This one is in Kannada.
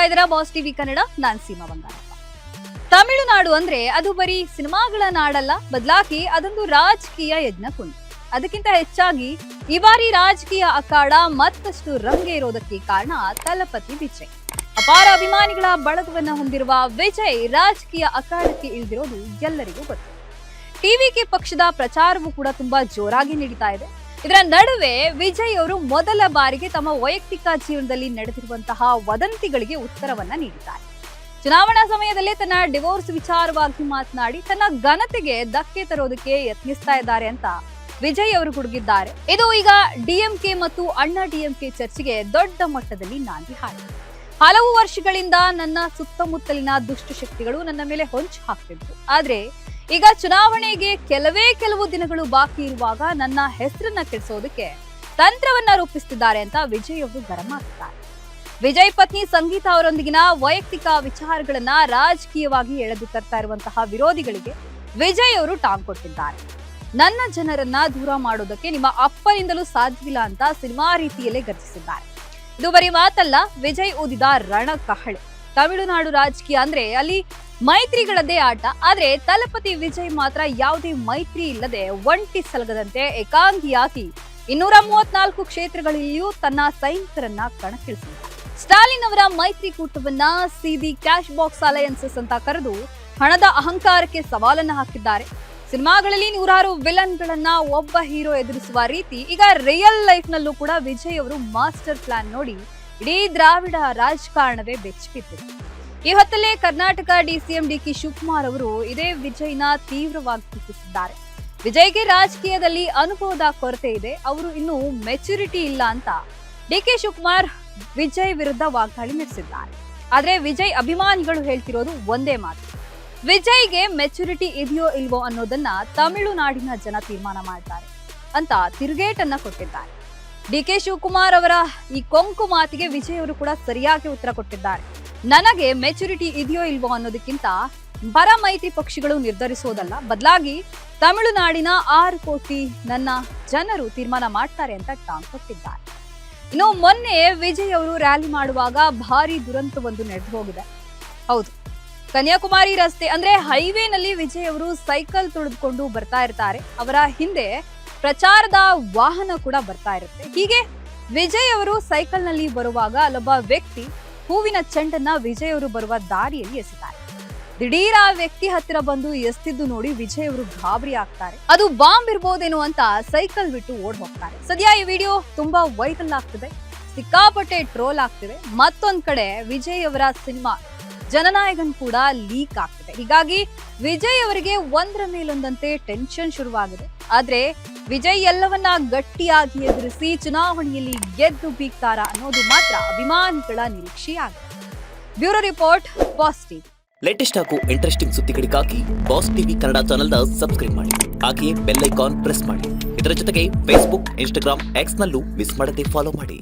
ಇದ್ದೀರಾ ಬಾಸ್ ಟಿವಿ ಕನ್ನಡ. ನಾನ್ ಸೀಮಾ ಬಂಗಾರಪ್ಪ. ತಮಿಳುನಾಡು ಅಂದ್ರೆ ಅದು ಬರೀ ಸಿನಿಮಾಗಳ ನಾಡಲ್ಲ, ಬದಲಾಗಿ ಅದೊಂದು ರಾಜಕೀಯ ಯಜ್ಞಕುಂಡ. ಅದಕ್ಕಿಂತ ಹೆಚ್ಚಾಗಿ ಈ ಬಾರಿ ರಾಜಕೀಯ ಅಖಾಡ ಮತ್ತಷ್ಟು ರಂಗೇರೋದಕ್ಕೆ ಕಾರಣ ತಲಪತಿ ವಿಜಯ್. ಅಪಾರ ಅಭಿಮಾನಿಗಳ ಬಳಗವನ್ನ ಹೊಂದಿರುವ ವಿಜಯ್ ರಾಜಕೀಯ ಅಖಾಡಕ್ಕೆ ಇಳಿದಿರೋದು ಎಲ್ಲರಿಗೂ ಗೊತ್ತು. ಟಿವಿಕೆ ಪಕ್ಷದ ಪ್ರಚಾರವೂ ಕೂಡ ತುಂಬಾ ಜೋರಾಗಿ ನಡೀತಾ ಇದೆ. ಇದರ ನಡುವೆ ವಿಜಯ್ ಅವರು ಮೊದಲ ಬಾರಿಗೆ ತಮ್ಮ ವೈಯಕ್ತಿಕ ಜೀವನದಲ್ಲಿ ನಡೆದಿರುವಂತಹ ವದಂತಿಗಳಿಗೆ ಉತ್ತರವನ್ನ ನೀಡಿದ್ದಾರೆ. ಚುನಾವಣಾ ಸಮಯದಲ್ಲೇ ತನ್ನ ಡಿವೋರ್ಸ್ ವಿಚಾರವಾಗಿ ಮಾತನಾಡಿ ತನ್ನ ಘನತೆಗೆ ಧಕ್ಕೆ ತರೋದಕ್ಕೆ ಯತ್ನಿಸ್ತಾ ಇದ್ದಾರೆ ಅಂತ ವಿಜಯ್ ಅವರು ಗುಡುಗಿದ್ದಾರೆ. ಇದು ಈಗ ಡಿಎಂಕೆ ಮತ್ತು ಅಣ್ಣಾ ಡಿಎಂಕೆ ಚರ್ಚೆಗೆ ದೊಡ್ಡ ಮಟ್ಟದಲ್ಲಿ ನಾಂದಿ ಹಾಡಿದೆ. ಹಲವು ವರ್ಷಗಳಿಂದ ನನ್ನ ಸುತ್ತಮುತ್ತಲಿನ ದುಷ್ಟಶಕ್ತಿಗಳು ನನ್ನ ಮೇಲೆ ಹೊಂಚು ಹಾಕ್ತಿದ್ರು. ಆದ್ರೆ ಈಗ ಚುನಾವಣೆಗೆ ಕೆಲವು ದಿನಗಳು ಬಾಕಿ ಇರುವಾಗ ನನ್ನ ಹೆಸರನ್ನ ಕೆಡಿಸೋದಕ್ಕೆ ತಂತ್ರವನ್ನ ರೂಪಿಸುತ್ತಿದ್ದಾರೆ ಅಂತ ವಿಜಯ್ ಅವರು ಗರಂ ಆಗ್ತಾರೆ. ವಿಜಯ್ ಪತ್ನಿ ಸಂಗೀತಾ ಅವರೊಂದಿಗಿನ ವೈಯಕ್ತಿಕ ವಿಚಾರಗಳನ್ನ ರಾಜಕೀಯವಾಗಿ ಎಳೆದು ತರ್ತಾ ಇರುವಂತಹ ವಿರೋಧಿಗಳಿಗೆ ವಿಜಯ್ ಅವರು ಟಾಂಗ್ ಕೊಟ್ಟಿದ್ದಾರೆ. ನನ್ನ ಜನರನ್ನ ದೂರ ಮಾಡೋದಕ್ಕೆ ನಿಮ್ಮ ಅಪ್ಪನಿಂದಲೂ ಸಾಧ್ಯವಿಲ್ಲ ಅಂತ ಸಿನಿಮಾ ರೀತಿಯಲ್ಲೇ ಗರ್ಜಿಸಿದ್ದಾರೆ. ಇದು ಬರೀ ಮಾತಲ್ಲ, ವಿಜಯ್ ಊದಿದ ರಣಕಹಳೆ. ತಮಿಳುನಾಡು ರಾಜಕೀಯ ಅಂದ್ರೆ ಅಲ್ಲಿ ಮೈತ್ರಿಗಳದ್ದೇ ಆಟ. ಆದ್ರೆ ತಲಪತಿ ವಿಜಯ್ ಮಾತ್ರ ಯಾವುದೇ ಮೈತ್ರಿ ಇಲ್ಲದೆ ಒಂಟಿ ಸಲಗದಂತೆ ಏಕಾಂಗಿಯಾಗಿ 234 ಕ್ಷೇತ್ರಗಳಲ್ಲಿಯೂ ತನ್ನ ಸೈನಿಕರನ್ನ ಕಣಕ್ಕಿಳಿಸಿದ್ದಾರೆ. ಸ್ಟಾಲಿನ್ ಅವರ ಮೈತ್ರಿಕೂಟವನ್ನ ಸಿದಿ ಕ್ಯಾಶ್ ಬಾಕ್ಸ್ ಅಲಯನ್ಸಸ್ ಅಂತ ಕರೆದು ಹಣದ ಅಹಂಕಾರಕ್ಕೆ ಸವಾಲನ್ನ ಹಾಕಿದ್ದಾರೆ. ಸಿನಿಮಾಗಳಲ್ಲಿ ನೂರಾರು ವಿಲನ್ಗಳನ್ನ ಒಬ್ಬ ಹೀರೋ ಎದುರಿಸುವ ರೀತಿ ಈಗ ರಿಯಲ್ ಲೈಫ್ ನಲ್ಲೂ ಕೂಡ ವಿಜಯ್ ಅವರು ಮಾಸ್ಟರ್ ಪ್ಲಾನ್ ನೋಡಿ ಇಡೀ ದ್ರಾವಿಡ ರಾಜಕಾರಣವೇ ಬೆಚ್ಚಿಬಿದ್ದಿದೆ. ಈ ಹೊತ್ತಲ್ಲೇ ಕರ್ನಾಟಕ ಡಿಸಿಎಂ ಡಿಕೆ ಶಿವಕುಮಾರ್ ಅವರು ಇದೇ ವಿಜಯ್ನ ತೀವ್ರವಾಗಿ ಟೀಕಿಸಿದ್ದಾರೆ. ವಿಜಯ್ಗೆ ರಾಜಕೀಯದಲ್ಲಿ ಅನುಭವದ ಕೊರತೆ ಇದೆ, ಅವರು ಇನ್ನೂ ಮೆಚುರಿಟಿ ಇಲ್ಲ ಅಂತ ಡಿಕೆ ಶಿವಕುಮಾರ್ ವಿಜಯ್ ವಿರುದ್ಧ ವಾಗ್ದಾಳಿ ನಡೆಸಿದ್ದಾರೆ. ಆದ್ರೆ ವಿಜಯ್ ಅಭಿಮಾನಿಗಳು ಹೇಳ್ತಿರೋದು ಒಂದೇ ಮಾತು, ವಿಜಯ್ಗೆ ಮೆಚುರಿಟಿ ಇದೆಯೋ ಇಲ್ವೋ ಅನ್ನೋದನ್ನ ತಮಿಳುನಾಡಿನ ಜನ ತೀರ್ಮಾನ ಮಾಡ್ತಾರೆ ಅಂತ ತಿರುಗೇಟನ್ನ ಕೊಟ್ಟಿದ್ದಾರೆ. ಡಿಕೆ ಶಿವಕುಮಾರ್ ಅವರ ಈ ಕೊಂಕು ಮಾತಿಗೆ ವಿಜಯ್ ಅವರು ಕೂಡ ಸರಿಯಾಗಿ ಉತ್ತರ ಕೊಟ್ಟಿದ್ದಾರೆ. ನನಗೆ ಮೆಚುರಿಟಿ ಇದೆಯೋ ಇಲ್ವೋ ಅನ್ನೋದಕ್ಕಿಂತ ಬರ ಮೈತ್ರಿ ಪಕ್ಷಗಳು ನಿರ್ಧರಿಸೋದಲ್ಲ, ಬದಲಾಗಿ ತಮಿಳುನಾಡಿನ 6 ಕೋಟಿ ನನ್ನ ಜನರು ತೀರ್ಮಾನ ಮಾಡ್ತಾರೆ ಅಂತ ಟಾಂಗ್ ಕೊಟ್ಟಿದ್ದಾರೆ. ಇನ್ನು ಮೊನ್ನೆ ವಿಜಯ್ ಅವರು ರ್ಯಾಲಿ ಮಾಡುವಾಗ ಭಾರಿ ದುರಂತವೊಂದು ನಡೆದು ಹೋಗಿದೆ. ಹೌದು, ಕನ್ಯಾಕುಮಾರಿ ರಸ್ತೆ ಅಂದ್ರೆ ಹೈವೇನಲ್ಲಿ ವಿಜಯ್ ಅವರು ಸೈಕಲ್ ತುಳಿದುಕೊಂಡು ಬರ್ತಾ ಇರ್ತಾರೆ. ಅವರ ಹಿಂದೆ ಪ್ರಚಾರದ ವಾಹನ ಕೂಡ ಬರ್ತಾ ಇರುತ್ತೆ. ಹೀಗೆ ವಿಜಯ್ ಅವರು ಸೈಕಲ್ ನಲ್ಲಿ ಬರುವಾಗ ಅಲ್ಲೊಬ್ಬ ವ್ಯಕ್ತಿ ಹೂವಿನ ಚೆಂಡನ್ನ ವಿಜಯ್ ಅವರು ಬರುವ ದಾರಿಯಲ್ಲಿ ಎಸೆತಾರೆ. ದಿಢೀರ್ ಆ ವ್ಯಕ್ತಿ ಹತ್ತಿರ ಬಂದು ಎಸ್ತಿದ್ದು ನೋಡಿ ವಿಜಯ್ ಅವರು ಗಾಬರಿ ಆಗ್ತಾರೆ. ಅದು ಬಾಂಬ್ ಇರ್ಬೋದೇನೋ ಅಂತ ಸೈಕಲ್ ಬಿಟ್ಟು ಓಡ್ ಹೋಗ್ತಾರೆ. ಸದ್ಯ ಈ ವಿಡಿಯೋ ತುಂಬಾ ವೈರಲ್ ಆಗ್ತಿದೆ, ಸಿಕ್ಕಾಪಟ್ಟೆ ಟ್ರೋಲ್ ಆಗ್ತಿದೆ. ಮತ್ತೊಂದ್ ಕಡೆ ವಿಜಯ್ ಅವರ ಸಿನಿಮಾ ಜನನಾಯಕನ್ ಕೂಡ ಲೀಕ್ ಆಗ್ತಿದೆ. ಹೀಗಾಗಿ ವಿಜಯ್ ಅವರಿಗೆ ಒಂದರ ಮೇಲೊಂದಂತೆ ಟೆನ್ಷನ್ ಶುರುವಾಗಿದೆ. ಆದ್ರೆ ವಿಜಯ್ ಎಲ್ಲವನ್ನ ಗಟ್ಟಿಯಾಗಿ ಎದುರಿಸಿ ಚುನಾವಣೆಯಲ್ಲಿ ಗೆದ್ದು ಬೀಗ್ತಾರ ಅನ್ನೋದು ಮಾತ್ರ ಅಭಿಮಾನಿಗಳ ನಿರೀಕ್ಷೆಯಾಗಿದೆ. Bureau report, Boss TV. Latest ಹಾಗೂ ಇಂಟ್ರೆಸ್ಟಿಂಗ್ ಸುದ್ದಿಗಳಿಗಾಗಿ ಬಾಸ್ ಟಿವಿ ಕನ್ನಡ ಚಾನೆಲ್ನ ಸಬ್ಸ್ಕ್ರೈಬ್ ಮಾಡಿ. ಹಾಗೆಯೇ ಬೆಲ್ ಐಕಾನ್ ಪ್ರೆಸ್ ಮಾಡಿ. ಇದರ ಜೊತೆಗೆ ಫೇಸ್ಬುಕ್, ಇನ್ಸ್ಟಾಗ್ರಾಮ್, ಎಕ್ಸ್ ನಲ್ಲೂ ಮಿಸ್ ಮಾಡದೆ ಫಾಲೋ ಮಾಡಿ.